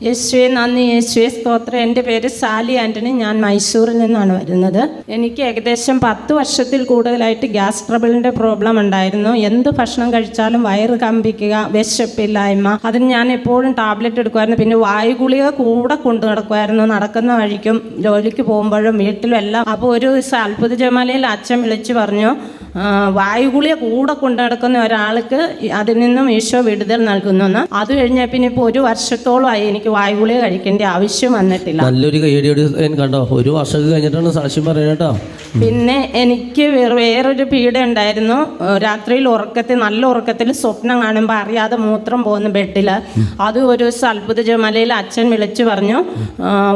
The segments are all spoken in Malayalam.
യേശുവെ നന്ദി, യേശുവെ സ്തോത്രം. എൻ്റെ പേര് സാലി ആൻ്റണി. ഞാൻ മൈസൂരിൽ നിന്നാണ് വരുന്നത്. എനിക്ക് ഏകദേശം 10 വർഷത്തിൽ കൂടുതലായിട്ട് ഗ്യാസ് ട്രബിളിൻ്റെ പ്രോബ്ലം ഉണ്ടായിരുന്നു. എന്ത് ഭക്ഷണം കഴിച്ചാലും വയറ് കമ്പിക്കുക, വിശപ്പില്ലായ്മ. അതിന് ഞാൻ എപ്പോഴും ടാബ്ലറ്റ് എടുക്കുമായിരുന്നു. പിന്നെ വായുഗുളിക കൂടെ കൊണ്ടു നടക്കുമായിരുന്നു, നടക്കുന്ന വഴിക്കും ജോലിക്ക് പോകുമ്പോഴും വീട്ടിലും എല്ലാം. അപ്പോൾ ഒരു ദിവസം അത്ഭുത ജപമാലയിൽ അച്ഛൻ വിളിച്ചു പറഞ്ഞു, വായുഗുളിക കൂടെ കൊണ്ടു നടക്കുന്ന ഒരാൾക്ക് അതിൽ നിന്നും ഈശോ വിടുതൽ നൽകുന്നു. അത് കഴിഞ്ഞാൽ പിന്നെ ഇപ്പോൾ 1 വർഷത്തോളമായി എനിക്ക് വായുഗുളിക കഴിക്കേണ്ട ആവശ്യം വന്നിട്ടില്ല. നല്ലൊരു കൈയടിയോട് കണ്ടോ, 1 വർഷം കഴിഞ്ഞിട്ടാണ് സാക്ഷ്യം പറയണേട്ടോ. പിന്നെ എനിക്ക് വേറൊരു പീഡ ഉണ്ടായിരുന്നു. രാത്രിയിൽ നല്ല ഉറക്കത്തിൽ സ്വപ്നം കാണുമ്പോൾ അറിയാതെ മൂത്രം പോകുന്ന ബെഡിൽ. അത് ഒരു ദിവസം അത്ഭുത ജപമാലയിൽ അച്ഛൻ വിളിച്ചു പറഞ്ഞു,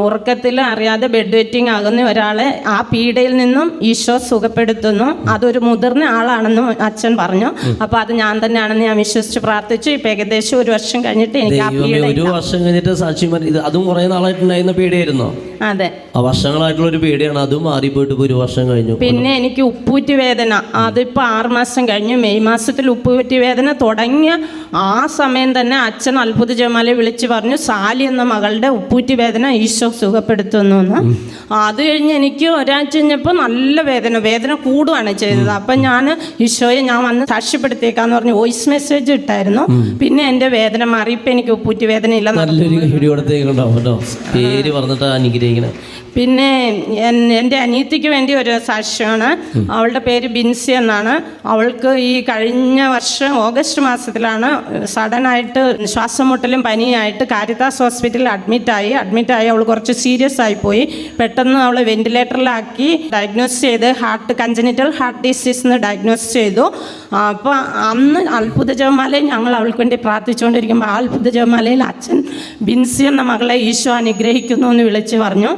ഉറക്കത്തിൽ അറിയാതെ ബെഡ് വെറ്റിംഗ് ആകുന്ന ഒരാളെ ആ പീഡയിൽ നിന്നും ഈശോ സുഖപ്പെടുത്തുന്നു. അതൊരു മുതിർന്ന ആളാണെന്നും അച്ഛൻ പറഞ്ഞു. അപ്പൊ അത് ഞാൻ തന്നെയാണെന്ന് ഞാൻ വിശ്വസിച്ച് പ്രാർത്ഥിച്ചു. ഇപ്പൊ ഏകദേശം 1 വർഷം കഴിഞ്ഞിട്ട് എനിക്ക് ആ പീഡ. 1 വർഷം കഴിഞ്ഞിട്ട് സാക്ഷ്യം അതും കുറെ നാളായിട്ടുണ്ടായിരുന്ന പീഡയായിരുന്നോ? അതെ, വർഷങ്ങളായിട്ടുള്ള ഒരു പീഡയാണ്. അതും മാറിപ്പോയിട്ട് 1 വർഷം കഴിഞ്ഞു. പിന്നെ എനിക്ക് ഉപ്പൂറ്റി വേദന, അതിപ്പോൾ 6 മാസം കഴിഞ്ഞു. മെയ് മാസത്തിൽ ഉപ്പൂറ്റി വേദന തുടങ്ങിയ ആ സമയം തന്നെ അച്ഛൻ അത്ഭുത ജപമാല വിളിച്ച് പറഞ്ഞു, സാലി എന്ന മകളുടെ ഉപ്പൂറ്റി വേദന ഈശോ സുഖപ്പെടുത്തുന്നു എന്ന്. അത് കഴിഞ്ഞ് എനിക്ക് ഒരാഴ്ച കഴിഞ്ഞപ്പോൾ നല്ല വേദന കൂടുകയാണ് ചെയ്തത്. അപ്പം ഞാൻ ഈശോയെ ഞാൻ വന്ന് സാക്ഷ്യപ്പെടുത്തിയേക്കാന്ന് പറഞ്ഞ് വോയിസ് മെസ്സേജ് ഇട്ടായിരുന്നു. പിന്നെ എൻ്റെ വേദന മാറി. ഇപ്പം എനിക്ക് ഉപ്പൂറ്റി വേദന ഇല്ല. പേര് പറഞ്ഞിട്ട് അനുഗ്രഹിക്കണം. പിന്നെ എൻ്റെ അനിയത്തിക്ക് വേണ്ടി ഒരു സാക്ഷ്യമാണ്. അവളുടെ പേര് ബിൻസി എന്നാണ്. അവൾക്ക് ഈ കഴിഞ്ഞ വർഷം ഓഗസ്റ്റ് മാസത്തിലാണ് സഡനായിട്ട് ശ്വാസം മുട്ടലും പനിയായിട്ട് കാരിത്താസ് ഹോസ്പിറ്റലിൽ അഡ്മിറ്റായി. അവൾ കുറച്ച് സീരിയസ് ആയിപ്പോയി. പെട്ടെന്ന് അവൾ വെന്റിലേറ്ററിലാക്കി ഡയഗ്നോസ് ചെയ്ത് കൺജനിറ്റൽ ഹാർട്ട് ഡിസീസ് എന്ന് ഡയഗ്നോസ് ചെയ്തു. അപ്പോൾ അന്ന് അത്ഭുത ജപമാലയിൽ ഞങ്ങൾ അവൾക്ക് വേണ്ടി പ്രാർത്ഥിച്ചുകൊണ്ടിരിക്കുമ്പോൾ ആ അത്ഭുത ജപമാലയിൽ അച്ഛൻ ബിൻസി എന്ന മകളെ ഈശോ അനുഗ്രഹിക്കുന്നു എന്ന് വിളിച്ച് പറഞ്ഞു.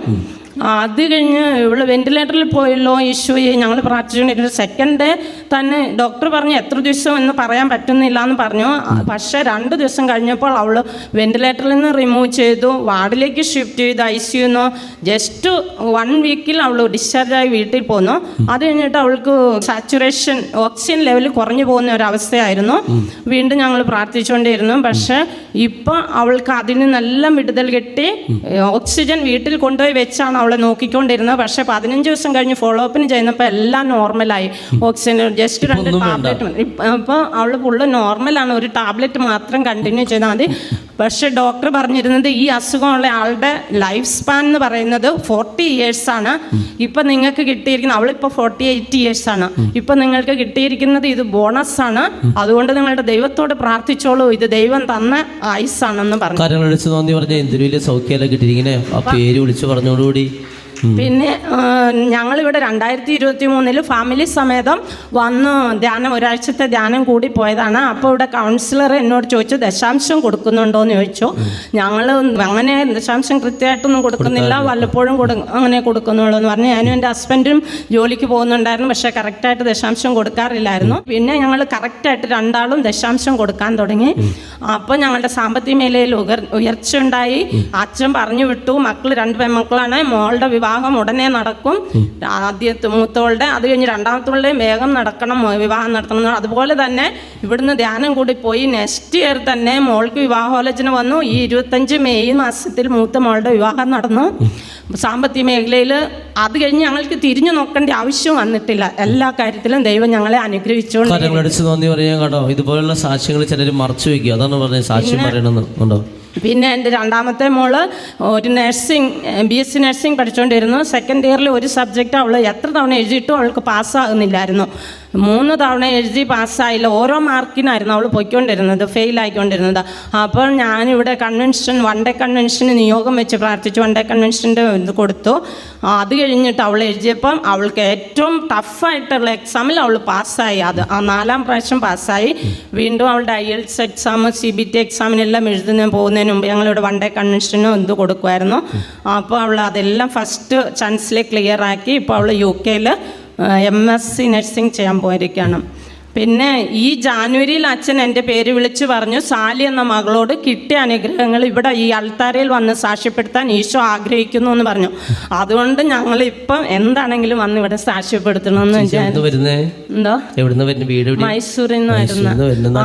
അത് കഴിഞ്ഞ് ഇവള് വെന്റിലേറ്ററിൽ പോയല്ലോ, ഈശോയെ ഞങ്ങൾ പ്രാർത്ഥിച്ചുകൊണ്ടിരുന്നു. സെക്കൻഡ് ഡേ തന്നെ ഡോക്ടർ പറഞ്ഞു എത്ര ദിവസം എന്ന് പറയാൻ പറ്റുന്നില്ല എന്ന് പറഞ്ഞു. പക്ഷേ 2 ദിവസം കഴിഞ്ഞപ്പോൾ അവൾ വെന്റിലേറ്ററിൽ നിന്ന് റിമൂവ് ചെയ്തു, വാർഡിലേക്ക് ഷിഫ്റ്റ് ചെയ്ത് ICU. ജസ്റ്റ് 1 വീക്കിൽ അവൾ ഡിസ്ചാർജായി വീട്ടിൽ പോന്നു. അത് കഴിഞ്ഞിട്ട് അവൾക്ക് സാച്ചുറേഷൻ ഓക്സിജൻ ലെവൽ കുറഞ്ഞു പോകുന്ന ഒരവസ്ഥയായിരുന്നു. വീണ്ടും ഞങ്ങൾ പ്രാർത്ഥിച്ചുകൊണ്ടിരുന്നു. പക്ഷേ ഇപ്പം അവൾക്ക് അതിന് നല്ല വിടുതൽ കിട്ടി. ഓക്സിജൻ വീട്ടിൽ കൊണ്ടുപോയി വെച്ചാണ് അവളെ നോക്കിക്കൊണ്ടിരുന്നത്. പക്ഷേ 15 ദിവസം കഴിഞ്ഞ് ഫോളോ അപ്പിന് ചെയ്യുന്നപ്പോൾ എല്ലാം നോർമലായി. Oxygen just 2 tablet. അപ്പോൾ അവൾ ഫുള്ള് നോർമലാണ്. ഒരു ടാബ്ലറ്റ് മാത്രം കണ്ടിന്യൂ ചെയ്താൽ മതി. പക്ഷേ ഡോക്ടർ പറഞ്ഞിരുന്നത് ഈ അസുഖമുള്ള ആളുടെ ലൈഫ് സ്പാൻ എന്ന് പറയുന്നത് 40 years ആണ്. ഇപ്പം നിങ്ങൾക്ക് കിട്ടിയിരിക്കുന്നത്, അവളിപ്പോൾ 48 years ആണ്. ഇപ്പം നിങ്ങൾക്ക് കിട്ടിയിരിക്കുന്നത് ഇത് ബോണസാണ്. അതുകൊണ്ട് നിങ്ങളുടെ ദൈവത്തോട് പ്രാർത്ഥിച്ചോളൂ, ഇത് ദൈവം തന്ന ആയുസ്സാണെന്ന് പറഞ്ഞു. പിന്നെ ഞങ്ങളിവിടെ 2023 ഫാമിലി സമേതം വന്ന് ഒരാഴ്ചത്തെ ധ്യാനം കൂടി പോയതാണ്. അപ്പോൾ ഇവിടെ കൗൺസിലർ എന്നോട് ചോദിച്ചു, ദശാംശം കൊടുക്കുന്നുണ്ടോ എന്ന് ചോദിച്ചു. ഞങ്ങൾ അങ്ങനെ ദശാംശം കൃത്യമായിട്ടൊന്നും കൊടുക്കുന്നില്ല, വല്ലപ്പോഴും അങ്ങനെ കൊടുക്കുന്നുള്ളൂ എന്ന് പറഞ്ഞു. ഞാനും എൻ്റെ ഹസ്ബൻഡും ജോലിക്ക് പോകുന്നുണ്ടായിരുന്നു, പക്ഷേ കറക്റ്റായിട്ട് ദശാംശം കൊടുക്കാറില്ലായിരുന്നു. പിന്നെ ഞങ്ങൾ കറക്റ്റായിട്ട് 2 ആളും ദശാംശം കൊടുക്കാൻ തുടങ്ങി. അപ്പോൾ ഞങ്ങളുടെ സാമ്പത്തിക മേഖലയിൽ ഉയർച്ച ഉണ്ടായി. അച്ഛൻ പറഞ്ഞു വിട്ടു, മക്കൾ 2 പെൺമക്കളാണ്, മോളുടെ വിവാഹം ഉടനെ നടക്കും, ആദ്യത്തെ മൂത്തവളുടെ. അത് കഴിഞ്ഞ് 2ാമത്തവളുടെ വേഗം നടക്കണം, വിവാഹം നടത്തണം. അതുപോലെ തന്നെ ഇവിടുന്ന് ധ്യാനം കൂടി പോയി. നെക്സ്റ്റ് ഇയർ തന്നെ മോൾക്ക് വിവാഹാലോചന വന്നു. ഈ 25 മെയ് മാസത്തിൽ മൂത്ത മോളുടെ വിവാഹം നടന്നു. സാമ്പത്തിക മേഖലയിൽ അത് കഴിഞ്ഞ് ഞങ്ങൾക്ക് തിരിഞ്ഞു നോക്കേണ്ട ആവശ്യം വന്നിട്ടില്ല. എല്ലാ കാര്യത്തിലും ദൈവം ഞങ്ങളെ അനുഗ്രഹിച്ചുകൊണ്ട്. ഇതുപോലുള്ള സാക്ഷ്യങ്ങൾ ചിലർ മറച്ചു വയ്ക്കുക, അതാണ് പറഞ്ഞത് സാക്ഷ്യം പറയണമെന്നുണ്ടോ. പിന്നെ എൻ്റെ 2ാമത്തെ മോള് ഒരു BSc നഴ്സിംഗ് പഠിച്ചുകൊണ്ടിരുന്നു. സെക്കൻഡ് ഇയറിൽ ഒരു സബ്ജക്റ്റ് അവൾ എത്ര തവണ എഴുതിയിട്ടും അവൾക്ക് പാസ്സാകുന്നില്ലായിരുന്നു. 3 തവണ എഴുതി പാസ്സായില്ല. ഓരോ മാർക്കിനായിരുന്നു അവൾ പോയിക്കൊണ്ടിരുന്നത്, ഫെയിലായിക്കൊണ്ടിരുന്നത്. അപ്പോൾ ഞാനിവിടെ വൺ ഡേ കൺവെൻഷന് നിയോഗം വെച്ച് പ്രാർത്ഥിച്ചു. 1 ഡേ കൺവെൻഷൻ്റെ ഇത് കൊടുത്തു. അത് കഴിഞ്ഞിട്ട് അവൾ എഴുതിയപ്പം അവൾക്ക് ഏറ്റവും ടഫായിട്ടുള്ള എക്സാമിൽ അവൾ പാസ്സായി. അത് 4ാം പ്രാവശ്യം പാസ്സായി. വീണ്ടും അവളുടെ IELTS എക്സാം, CBT എക്സാമിനെല്ലാം പോകുന്നതിന് മുമ്പ് ഞങ്ങളിവിടെ 1 ഡേ കൺവെൻഷന് ഇത് കൊടുക്കുമായിരുന്നു. അപ്പോൾ അവൾ അതെല്ലാം ഫസ്റ്റ് ചാൻസിൽ ക്ലിയർ ആക്കി. ഇപ്പോൾ അവൾ UK MSc നഴ്സിംഗ് ചെയ്യാൻ പോയിരിക്കുകയാണ്. പിന്നെ ഈ ജാനുവരിയിൽ അച്ഛൻ എൻ്റെ പേര് വിളിച്ച് പറഞ്ഞു, സാലി എന്ന മകളോട് കിട്ടിയ അനുഗ്രഹങ്ങൾ ഇവിടെ ഈ അൾത്താരയിൽ വന്ന് സാക്ഷ്യപ്പെടുത്താൻ ഈശോ ആഗ്രഹിക്കുന്നു എന്ന് പറഞ്ഞു. അതുകൊണ്ട് ഞങ്ങളിപ്പം എന്താണെങ്കിലും വന്ന് ഇവിടെ സാക്ഷ്യപ്പെടുത്തണമെന്ന് എന്തോ മൈസൂരിൽ നിന്ന് വരുന്ന.